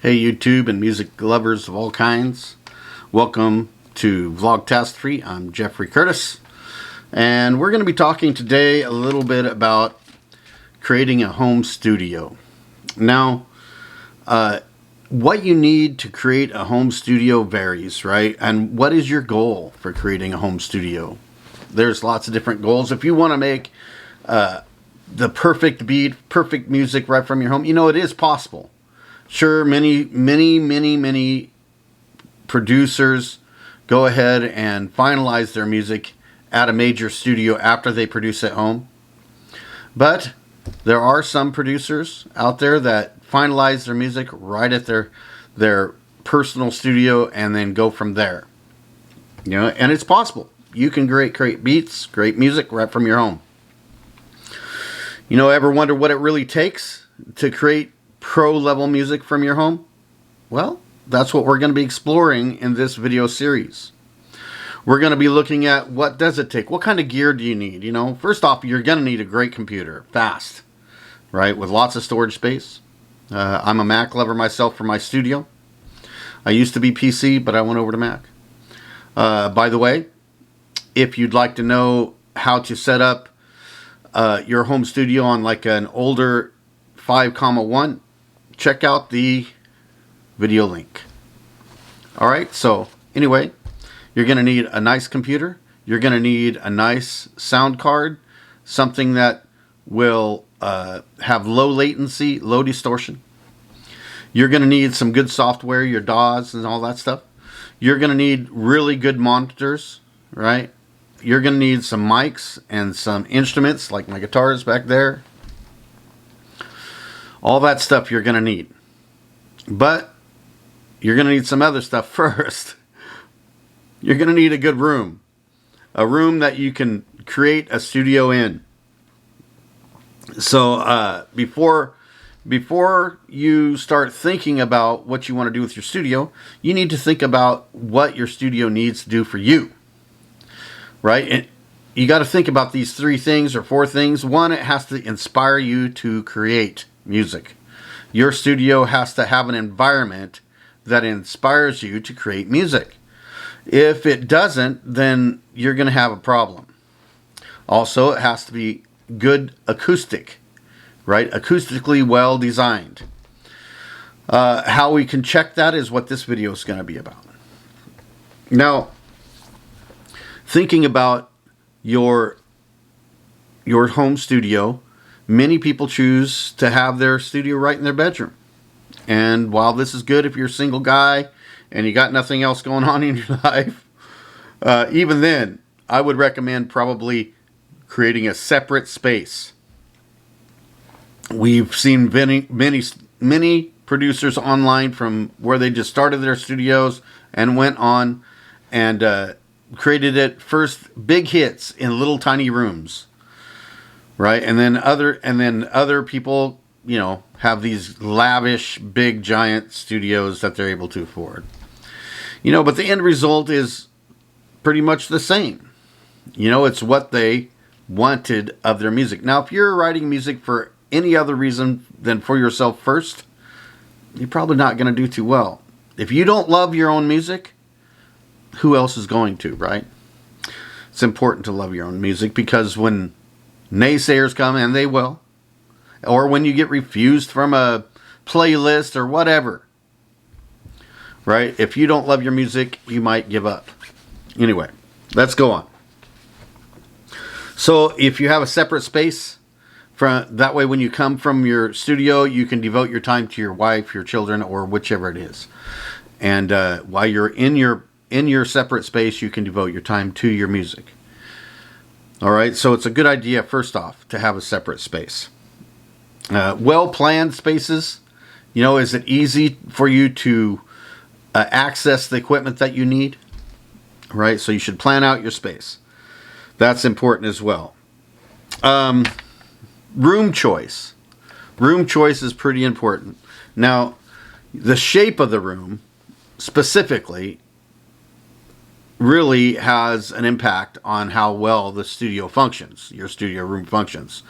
Hey YouTube and music lovers of all kinds. Welcome to Vlogtastrophy. I'm Jeffery Curtis. And we're going to be talking today a little bit about creating a home studio. Now, what you need to create a home studio varies, right? And what is your goal for creating a home studio? There's lots of different goals. If you want to make the perfect beat, perfect music right from your home, you know, it is possible. Sure, many producers go ahead and finalize their music at a major studio after they produce at home. But there are some producers out there that finalize their music right at their personal studio and then go from there. You know, and it's possible. You can create beats, great music right from your home. You know, ever wonder what it really takes to create pro level music from your home? Well, that's what we're going to be exploring in this video series. We're going to be looking at what does it take? What kind of gear do you need? You know, first off, you're going to need a great computer, fast, right? With lots of storage space. I'm a Mac lover myself for my studio. I used to be PC, but I went over to Mac. By the way, if you'd like to know how to set up your home studio on like an older 5.1, check out the video link. Alright, so anyway, you're going to need a nice computer. You're going to need a nice sound card, something that will have low latency, low distortion. You're going to need some good software, your DAWs and all that stuff. You're going to need really good monitors, right? You're going to need some mics and some instruments like my guitars back there. All that stuff you're going to need. But you're going to need some other stuff first. You're going to need a good room. A room that you can create a studio in. So before you start thinking about what you want to do with your studio, you need to think about what your studio needs to do for you. Right? And you got to think about these 3 things or 4 things. One, it has to inspire you to create music. Your studio has to have an environment that inspires you to create music. If it doesn't, then you're going to have a problem. Also, it has to be good acoustic, right? Acoustically well designed. How we can check that is what this video is going to be about. Now, thinking about your home studio, many people choose to have their studio right in their bedroom. And while this is good if you're a single guy and you got nothing else going on in your life, even then, I would recommend probably creating a separate space. We've seen many producers online from where they just started their studios and went on and created it first big hits in little tiny rooms. Right, and then other people, you know, have these lavish, big, giant studios that they're able to afford. You know, but the end result is pretty much the same. You know, it's what they wanted of their music. Now, if you're writing music for any other reason than for yourself first, you're probably not going to do too well. If you don't love your own music, who else is going to, right? It's important to love your own music because when naysayers come, and they will, or when you get refused from a playlist or whatever, right? If you don't love your music, you might give up. Anyway, let's go on. So if you have a separate space, that way when you come from your studio, you can devote your time to your wife, your children, or whichever it is. And while you're in your separate space, you can devote your time to your music. All right, so it's a good idea, first off, to have a separate space. Well-planned spaces, you know, is it easy for you to access the equipment that you need? Right, so you should plan out your space. That's important as well. Room choice. Room choice is pretty important. Now, the shape of the room, specifically, really has an impact on how well the studio functions, your studio room functions.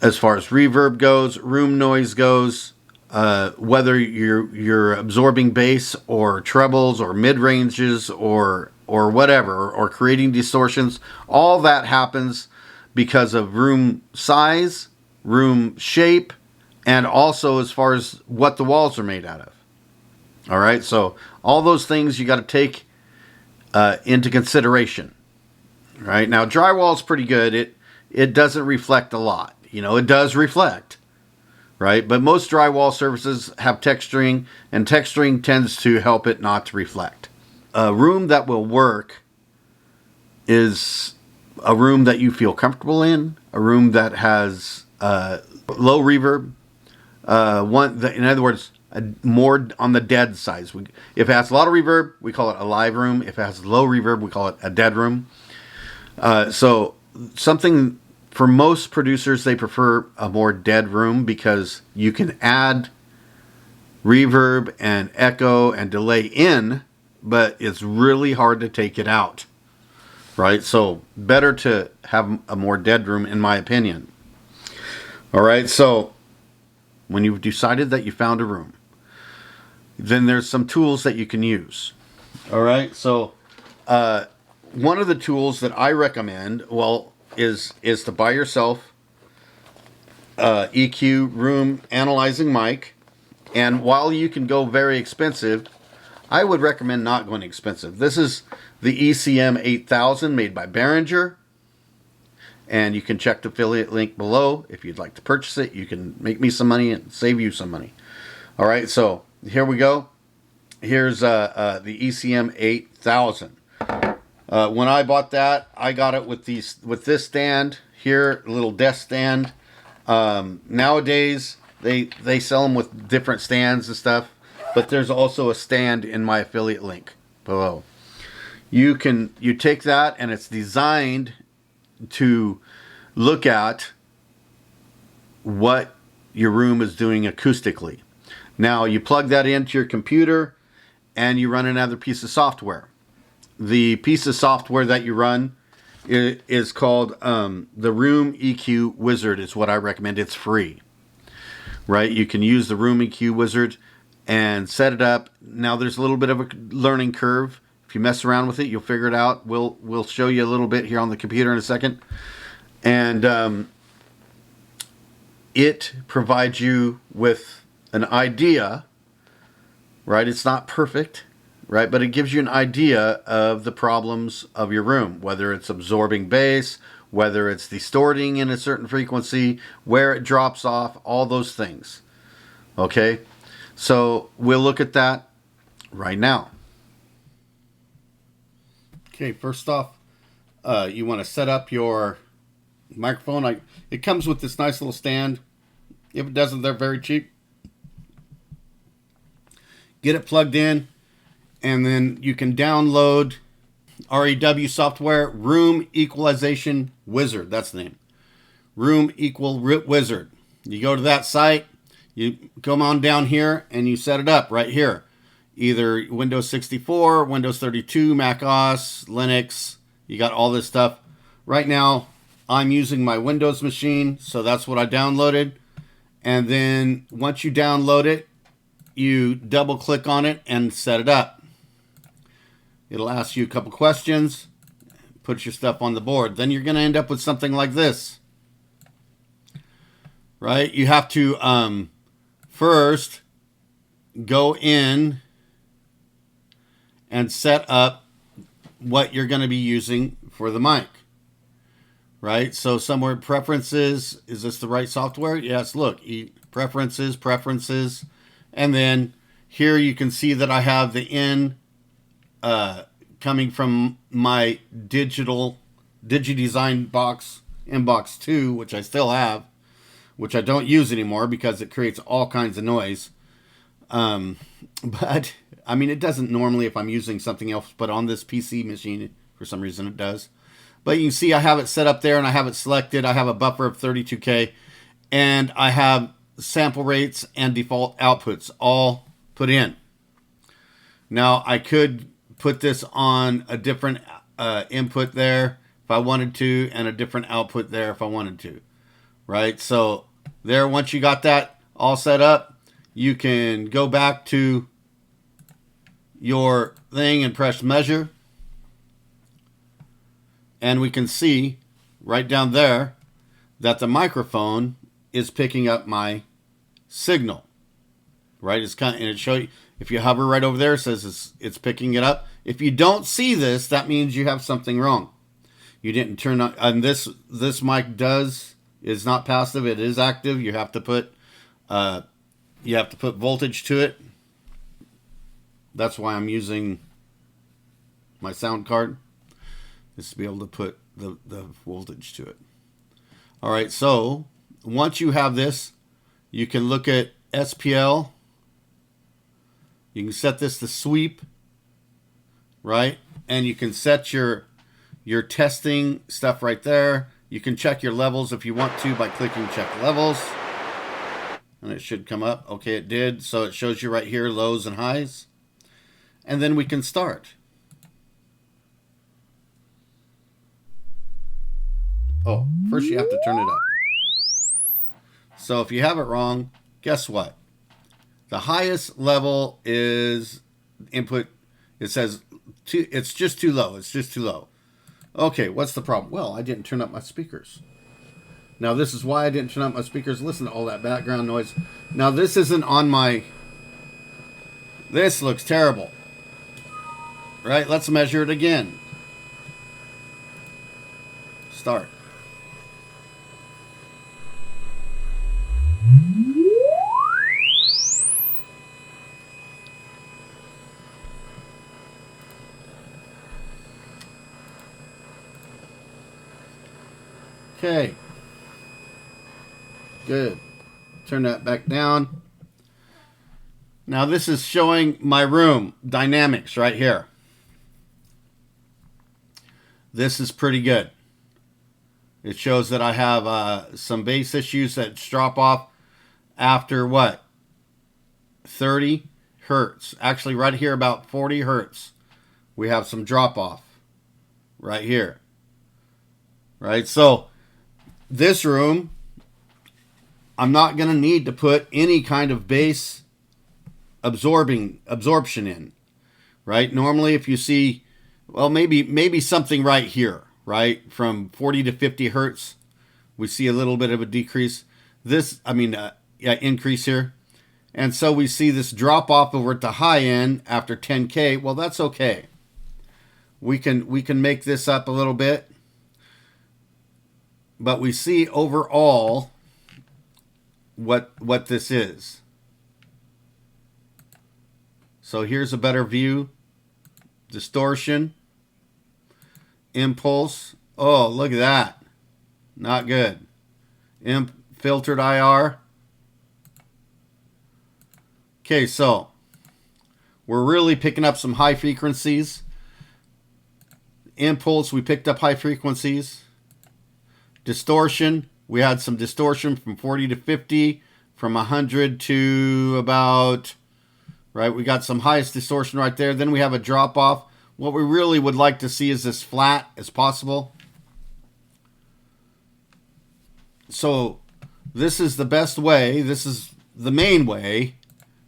As far as reverb goes, room noise goes, whether you're absorbing bass or trebles or mid ranges or whatever, or creating distortions, all that happens because of room size, room shape, and also as far as what the walls are made out of. All right, so all those things you got to take into consideration. Right now, drywall is pretty good. It doesn't reflect a lot. You know, it does reflect, right? But most drywall surfaces have texturing, and texturing tends to help it not to reflect. A room that will work is a room that you feel comfortable in, a room that has low reverb. In other words, more on the dead side. If it has a lot of reverb, we call it a live room. If it has low reverb, we call it a dead room. So something, for most producers, they prefer a more dead room because you can add reverb and echo and delay in, but it's really hard to take it out, right? So better to have a more dead room, in my opinion. All right, so when you've decided that you found a room, then there's some tools that you can use. All right, so one of the tools that I recommend, is to buy yourself EQ room analyzing mic. And while you can go very expensive, I would recommend not going expensive. This is the ECM 8000 made by Behringer. And you can check the affiliate link below if you'd like to purchase it. You can make me some money and save you some money. All right, so here we go. Here's the ECM 8000. When I bought that, I got it with this stand here, a little desk stand. Nowadays, they sell them with different stands and stuff, but there's also a stand in my affiliate link below. You take that, and it's designed to look at what your room is doing acoustically. Now, you plug that into your computer, and you run another piece of software. The piece of software that you run is called the Room EQ Wizard. Is what I recommend. It's free, right? You can use the Room EQ Wizard and set it up. Now, there's a little bit of a learning curve. If you mess around with it, you'll figure it out. We'll show you a little bit here on the computer in a second. And it provides you with an idea, right? It's not perfect, right? But it gives you an idea of the problems of your room, whether it's absorbing bass, whether it's distorting in a certain frequency, where it drops off, all those things. Okay? So we'll look at that right now. Okay, first off, you want to set up your microphone. It comes with this nice little stand. If it doesn't, they're very cheap. Get it plugged in, and then you can download REW software, Room Equalization Wizard. That's the name. Room Equal Wizard. You go to that site, you come on down here, and you set it up right here. Either Windows 64, Windows 32, Mac OS, Linux. You got all this stuff. Right now, I'm using my Windows machine, so that's what I downloaded. And then once you download it, you double click on it and set it up. It'll ask you a couple questions, put your stuff on the board. Then you're going to end up with something like this. Right? You have to first go in and set up what you're going to be using for the mic. Right? So somewhere preferences, is this the right software? Yes, look, preferences. And then here you can see that I have the in coming from my DigiDesign box, Inbox 2, which I still have, which I don't use anymore because it creates all kinds of noise. But I mean, it doesn't normally if I'm using something else, but on this PC machine, for some reason it does. But you can see I have it set up there and I have it selected. I have a buffer of 32K and I have sample rates and default outputs all put in. Now I could put this on a different input there if I wanted to, and a different output there if I wanted to, right? So there, once you got that all set up, you can go back to your thing and press measure. And we can see right down there that the microphone is picking up my signal. Right? It's kind of, and it shows you, if you hover right over there, it says it's picking it up. If you don't see this, that means you have something wrong. You didn't turn on, and this mic is not passive, it is active. You have to put voltage to it. That's why I'm using my sound card, is to be able to put the voltage to it. All right, so once you have this, you can look at SPL. You can set this to sweep, right? And you can set your testing stuff right there. You can check your levels if you want to by clicking check levels. And it should come up. Okay, it did. So it shows you right here lows and highs. And then we can start. Oh, first you have to turn it up. So if you have it wrong, guess what? The highest level is input. It says it's just too low. It's just too low. Okay, what's the problem? Well, I didn't turn up my speakers. Now, this is why I didn't turn up my speakers. Listen to all that background noise. Now, this isn't on my... This looks terrible. Right? Let's measure it again. Start. Okay. Good. Turn that back down. Now this is showing my room dynamics right here. This is pretty good. It shows that I have some bass issues that drop off after what? 30 hertz. Actually right here about 40 hertz. We have some drop off right here. Right? So this room, I'm not going to need to put any kind of bass absorption in, right? Normally if you see, well, maybe something right here, right? From 40 to 50 hertz, we see a little bit of a decrease. Increase here. And so we see this drop off over at the high end after 10K. Well, that's okay. We can make this up a little bit. But we see overall what this is. So here's a better view. Distortion. Impulse. Oh, look at that. Not good. Filtered IR. Okay, so we're really picking up some high frequencies. Impulse, we picked up high frequencies. Distortion, we had some distortion from 40 to 50, from 100 to about, right, we got some highest distortion right there. Then we have a drop off. What we really would like to see is as flat as possible. So this is the best way. This is the main way.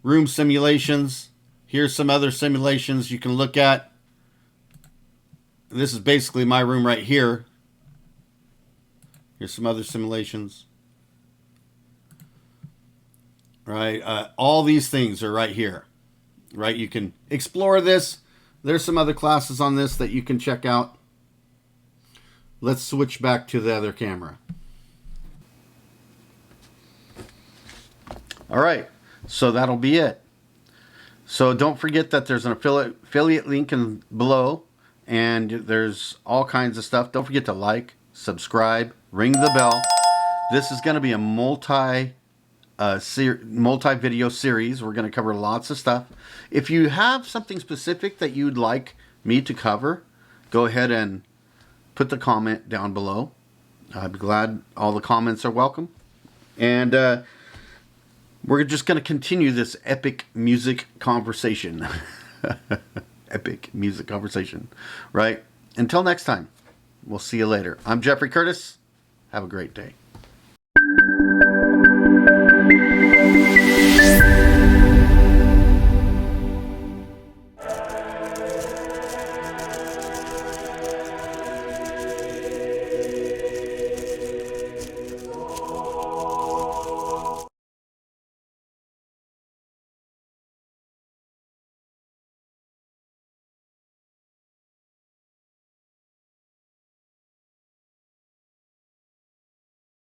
Room simulations. Here's some other simulations you can look at. This is basically my room right here. Here's some other simulations. Right, all these things are right here. Right, you can explore this. There's some other classes on this that you can check out. Let's switch back to the other camera. All right, so that'll be it. So don't forget that there's an affiliate link below, and there's all kinds of stuff. Don't forget to like, subscribe, ring the bell. This is going to be a multi-video series. We're going to cover lots of stuff. If you have something specific that you'd like me to cover, go ahead and put the comment down below. I'd be glad. All the comments are welcome. And we're just going to continue this epic music conversation. Epic music conversation. Right? Until next time. We'll see you later. I'm Jeffrey Curtis. Have a great day.